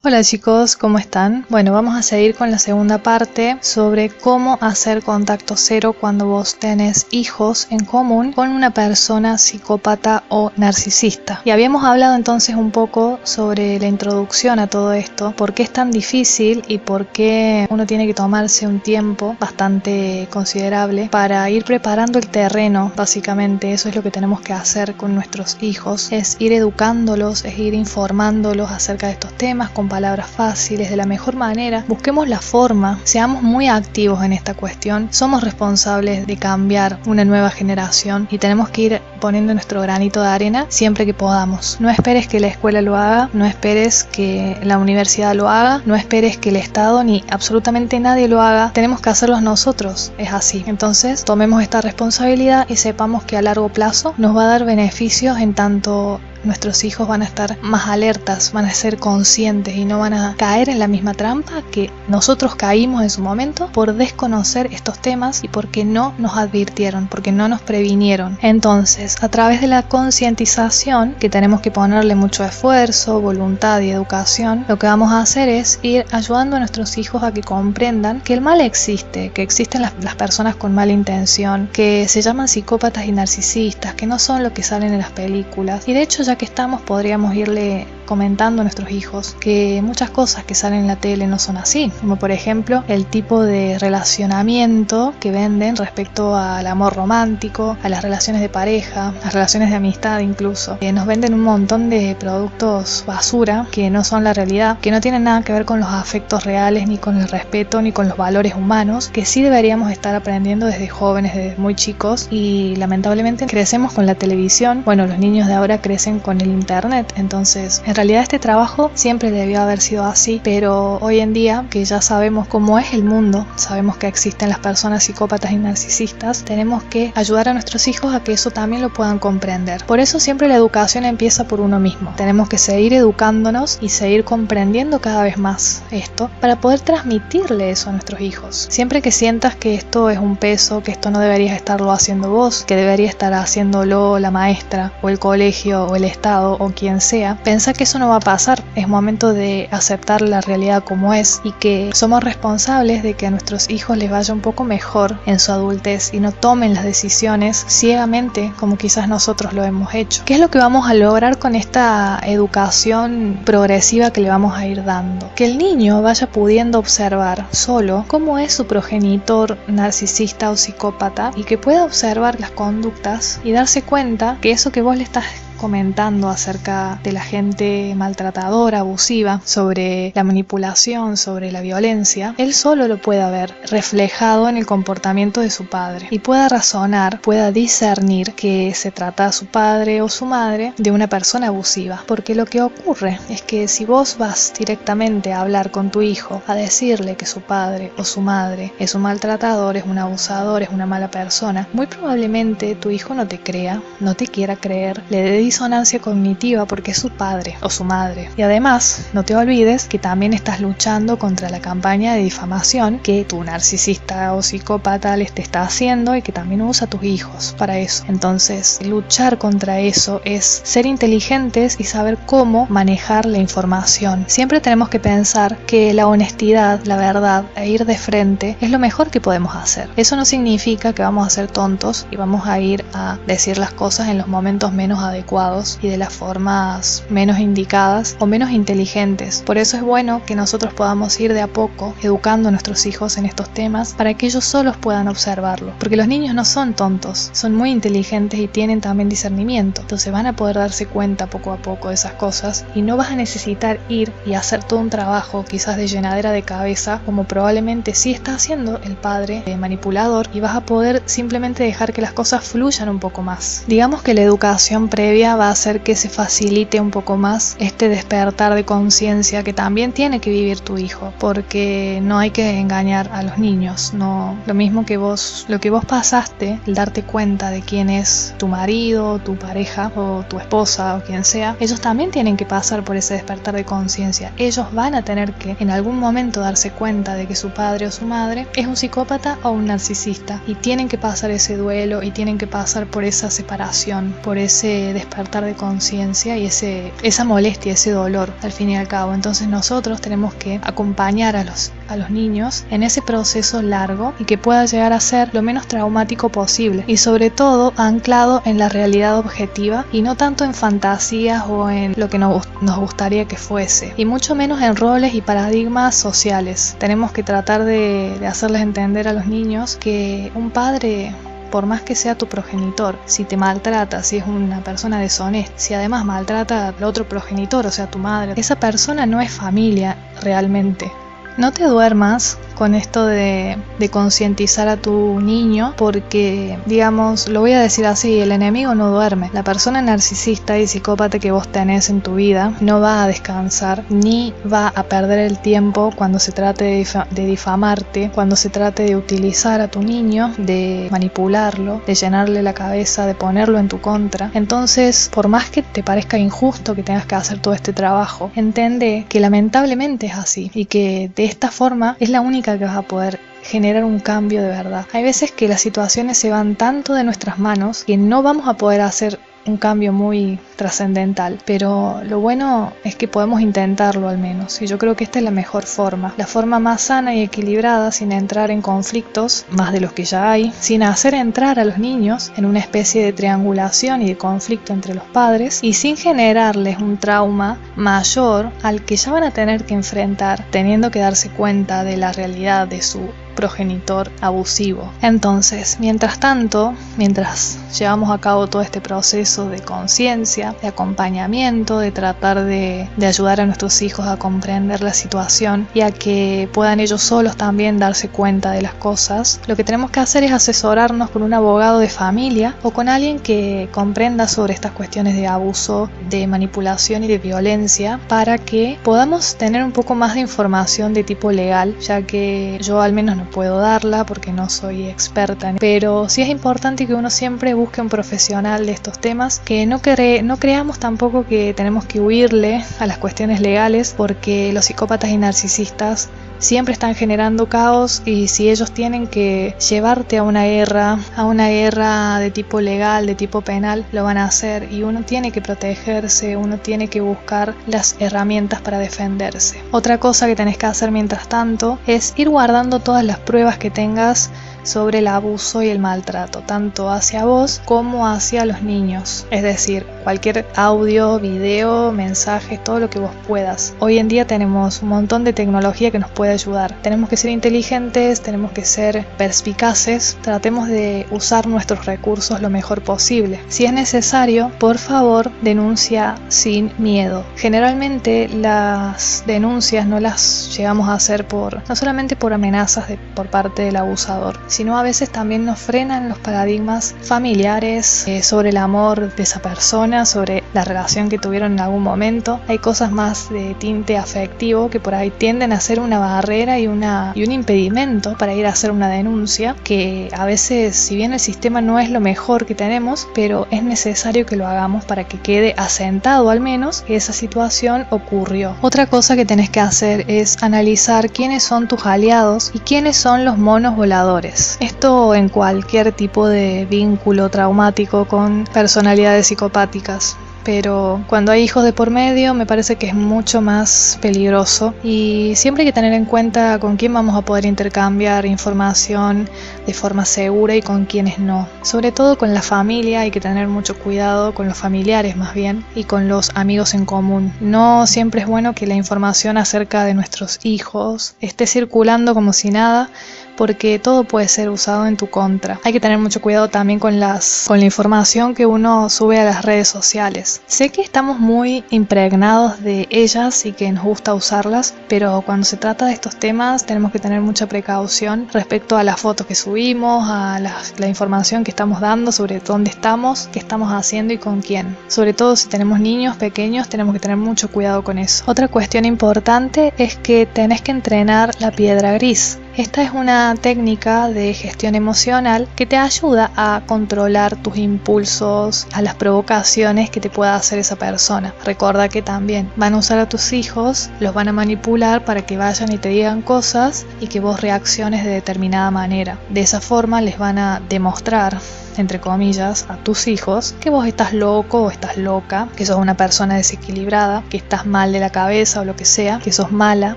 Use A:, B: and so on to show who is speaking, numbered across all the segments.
A: Hola chicos, ¿cómo están? Bueno, vamos a seguir con la segunda parte sobre cómo hacer contacto cero cuando vos tenés hijos en común con una persona psicópata o narcisista. Y habíamos hablado entonces un poco sobre la introducción a todo esto, por qué es tan difícil y por qué uno tiene que tomarse un tiempo bastante considerable para ir preparando el terreno. Básicamente eso es lo que tenemos que hacer con nuestros hijos, es ir educándolos, es ir informándolos acerca de estos temas con palabras fáciles, de la mejor manera. Busquemos la forma, seamos muy activos en esta cuestión. Somos responsables de cambiar una nueva generación y tenemos que ir poniendo nuestro granito de arena siempre que podamos. No esperes que la escuela lo haga, no esperes que la universidad lo haga, no esperes que el Estado ni absolutamente nadie lo haga. Tenemos que hacerlo nosotros, es así. Entonces tomemos esta responsabilidad y sepamos que a largo plazo nos va a dar beneficios, en tanto nuestros hijos van a estar más alertas, van a ser conscientes y no van a caer en la misma trampa que nosotros caímos en su momento por desconocer estos temas y porque no nos advirtieron, porque no nos previnieron. Entonces, a través de la concientización, que tenemos que ponerle mucho esfuerzo, voluntad y educación, lo que vamos a hacer es ir ayudando a nuestros hijos a que comprendan que el mal existe, que existen las personas con mala intención, que se llaman psicópatas y narcisistas, que no son lo que salen en las películas. Y de hecho, ya que estamos, podríamos irle comentando a nuestros hijos que muchas cosas que salen en la tele no son así, como por ejemplo el tipo de relacionamiento que venden respecto al amor romántico, a las relaciones de pareja, las relaciones de amistad incluso. Nos venden un montón de productos basura que no son la realidad, que no tienen nada que ver con los afectos reales, ni con el respeto, ni con los valores humanos, que sí deberíamos estar aprendiendo desde jóvenes, desde muy chicos, y lamentablemente crecemos con la televisión. Bueno, los niños de ahora crecen con el internet, entonces en realidad este trabajo siempre debió haber sido así, pero hoy en día que ya sabemos cómo es el mundo, sabemos que existen las personas psicópatas y narcisistas, tenemos que ayudar a nuestros hijos a que eso también lo puedan comprender. Por eso siempre la educación empieza por uno mismo. Tenemos que seguir educándonos y seguir comprendiendo cada vez más esto para poder transmitirle eso a nuestros hijos. Siempre que sientas que esto es un peso, que esto no deberías estarlo haciendo vos, que debería estar haciéndolo la maestra o el colegio o el Estado o quien sea, pensá que eso no va a pasar. Es momento de aceptar la realidad como es y que somos responsables de que a nuestros hijos les vaya un poco mejor en su adultez y no tomen las decisiones ciegamente como quizás nosotros lo hemos hecho. ¿Qué es lo que vamos a lograr con esta educación progresiva que le vamos a ir dando? Que el niño vaya pudiendo observar solo cómo es su progenitor narcisista o psicópata y que pueda observar las conductas y darse cuenta que eso que vos le estás comentando acerca de la gente maltratadora, abusiva, sobre la manipulación, sobre la violencia, él solo lo pueda ver reflejado en el comportamiento de su padre y pueda razonar, pueda discernir que se trata a su padre o su madre de una persona abusiva. Porque lo que ocurre es que si vos vas directamente a hablar con tu hijo, a decirle que su padre o su madre es un maltratador, es un abusador, es una mala persona, muy probablemente tu hijo no te crea, no te quiera creer, le dé disonancia cognitiva porque es su padre o su madre. Y además, no te olvides que también estás luchando contra la campaña de difamación que tu narcisista o psicópata les te está haciendo y que también usa a tus hijos para eso. Entonces, luchar contra eso es ser inteligentes y saber cómo manejar la información. Siempre tenemos que pensar que la honestidad, la verdad e ir de frente es lo mejor que podemos hacer. Eso no significa que vamos a ser tontos y vamos a ir a decir las cosas en los momentos menos adecuados y de las formas menos indicadas o menos inteligentes. Por eso es bueno que nosotros podamos ir de a poco educando a nuestros hijos en estos temas para que ellos solos puedan observarlo, porque los niños no son tontos, son muy inteligentes y tienen también discernimiento, entonces van a poder darse cuenta poco a poco de esas cosas y no vas a necesitar ir y hacer todo un trabajo quizás de llenadera de cabeza como probablemente sí está haciendo el padre manipulador, y vas a poder simplemente dejar que las cosas fluyan un poco más. Digamos que la educación previa va a hacer que se facilite un poco más este despertar de conciencia que también tiene que vivir tu hijo, porque no hay que engañar a los niños. No, lo mismo que vos, lo que vos pasaste, el darte cuenta de quién es tu marido, tu pareja o tu esposa o quien sea, ellos también tienen que pasar por ese despertar de conciencia. Ellos van a tener que en algún momento darse cuenta de que su padre o su madre es un psicópata o un narcisista, y tienen que pasar ese duelo y tienen que pasar por esa separación, por ese despertar despertar de conciencia y esa molestia, ese dolor al fin y al cabo. Entonces nosotros tenemos que acompañar a los niños en ese proceso largo y que pueda llegar a ser lo menos traumático posible, y sobre todo anclado en la realidad objetiva y no tanto en fantasías o en lo que nos gustaría que fuese, y mucho menos en roles y paradigmas sociales. Tenemos que tratar de hacerles entender a los niños que un padre, por más que sea tu progenitor, si te maltrata, si es una persona deshonesta, si además maltrata al otro progenitor, o sea tu madre, esa persona no es familia realmente. No te duermas con esto de concientizar a tu niño, porque, digamos, lo voy a decir así, el enemigo no duerme. La persona narcisista y psicópata que vos tenés en tu vida no va a descansar, ni va a perder el tiempo cuando se trate de difamarte, cuando se trate de utilizar a tu niño, de manipularlo, de llenarle la cabeza, de ponerlo en tu contra. Entonces, por más que te parezca injusto que tengas que hacer todo este trabajo, entiende que lamentablemente es así, y que de esta forma es la única que vas a poder generar un cambio de verdad. Hay veces que las situaciones se van tanto de nuestras manos que no vamos a poder hacer un cambio muy trascendental, pero lo bueno es que podemos intentarlo al menos, y yo creo que esta es la mejor forma, la forma más sana y equilibrada, sin entrar en conflictos más de los que ya hay, sin hacer entrar a los niños en una especie de triangulación y de conflicto entre los padres, y sin generarles un trauma mayor al que ya van a tener que enfrentar, teniendo que darse cuenta de la realidad de su progenitor abusivo. Entonces, mientras tanto, mientras llevamos a cabo todo este proceso de conciencia, de acompañamiento, de tratar de ayudar a nuestros hijos a comprender la situación y a que puedan ellos solos también darse cuenta de las cosas, lo que tenemos que hacer es asesorarnos con un abogado de familia o con alguien que comprenda sobre estas cuestiones de abuso, de manipulación y de violencia, para que podamos tener un poco más de información de tipo legal, ya que yo al menos no puedo darla porque no soy experta, pero sí es importante que uno siempre busque un profesional de estos temas, que no creamos tampoco que tenemos que huirle a las cuestiones legales, porque los psicópatas y narcisistas siempre están generando caos, y si ellos tienen que llevarte a una guerra de tipo legal, de tipo penal, lo van a hacer, y uno tiene que protegerse, uno tiene que buscar las herramientas para defenderse. Otra cosa que tenés que hacer mientras tanto es ir guardando todas las pruebas que tengas sobre el abuso y el maltrato, tanto hacia vos como hacia los niños. Es decir, cualquier audio, video, mensajes, todo lo que vos puedas. Hoy en día tenemos un montón de tecnología que nos puede ayudar. Tenemos que ser inteligentes, tenemos que ser perspicaces, tratemos de usar nuestros recursos lo mejor posible. Si es necesario, por favor, denuncia sin miedo. Generalmente las denuncias no las llegamos a hacer no solamente por amenazas por parte del abusador, sino a veces también nos frenan los paradigmas familiares sobre el amor de esa persona, sobre la relación que tuvieron en algún momento. Hay cosas más de tinte afectivo que por ahí tienden a ser una barrera y un impedimento para ir a hacer una denuncia, que a veces, si bien el sistema no es lo mejor que tenemos, pero es necesario que lo hagamos para que quede asentado al menos que esa situación ocurrió. Otra cosa que tenés que hacer es analizar quiénes son tus aliados y quiénes son los monos voladores. Esto en cualquier tipo de vínculo traumático con personalidades psicopáticas. Pero cuando hay hijos de por medio me parece que es mucho más peligroso, y siempre hay que tener en cuenta con quién vamos a poder intercambiar información de forma segura y con quiénes no. Sobre todo con la familia hay que tener mucho cuidado, con los familiares más bien, y con los amigos en común. No siempre es bueno que la información acerca de nuestros hijos esté circulando como si nada, porque todo puede ser usado en tu contra. Hay que tener mucho cuidado también con la información que uno sube a las redes sociales. Sé que estamos muy impregnados de ellas y que nos gusta usarlas, pero cuando se trata de estos temas tenemos que tener mucha precaución respecto a las fotos que subimos, a la información que estamos dando sobre dónde estamos, qué estamos haciendo y con quién. Sobre todo si tenemos niños pequeños, tenemos que tener mucho cuidado con eso. Otra cuestión importante es que tenés que entrenar la piedra gris. Esta es una técnica de gestión emocional que te ayuda a controlar tus impulsos, a las provocaciones que te pueda hacer esa persona. Recuerda que también van a usar a tus hijos, los van a manipular para que vayan y te digan cosas y que vos reacciones de determinada manera. De esa forma les van a demostrar, entre comillas, a tus hijos que vos estás loco o estás loca, que sos una persona desequilibrada, que estás mal de la cabeza o lo que sea, que sos mala.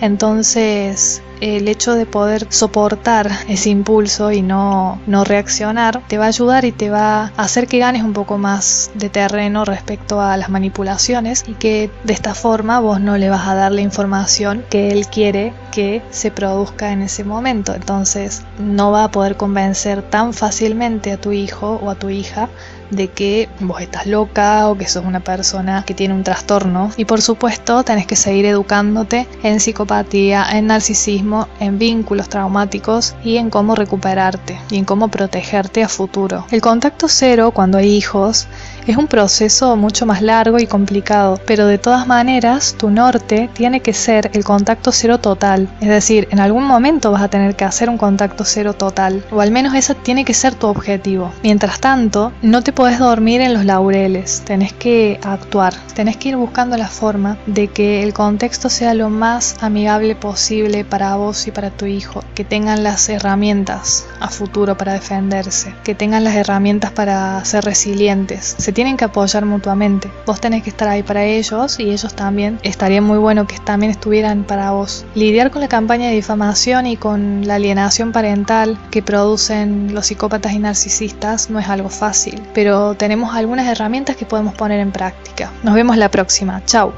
A: Entonces el hecho de poder soportar ese impulso y no reaccionar te va a ayudar y te va a hacer que ganes un poco más de terreno respecto a las manipulaciones, y que de esta forma vos no le vas a dar la información que él quiere que se produzca en ese momento. Entonces no va a poder convencer tan fácilmente a tu hijo o a tu hija de que vos estás loca o que sos una persona que tiene un trastorno. Y por supuesto tenés que seguir educándote en psicopatía, en narcisismo, en vínculos traumáticos y en cómo recuperarte y en cómo protegerte a futuro. El contacto cero cuando hay hijos es un proceso mucho más largo y complicado, pero de todas maneras tu norte tiene que ser el contacto cero total. Es decir, en algún momento vas a tener que hacer un contacto cero total, o al menos ese tiene que ser tu objetivo. Mientras tanto, no te podés dormir en los laureles, tenés que actuar, tenés que ir buscando la forma de que el contexto sea lo más amigable posible para vos y para tu hijo, que tengan las herramientas a futuro para defenderse, que tengan las herramientas para ser resilientes. Se tienen que apoyar mutuamente, vos tenés que estar ahí para ellos y ellos también. Estaría muy bueno que también estuvieran para vos. Lidiar con la campaña de difamación y con la alienación parental que producen los psicópatas y narcisistas no es algo fácil, pero tenemos algunas herramientas que podemos poner en práctica. Nos vemos la próxima. Chau.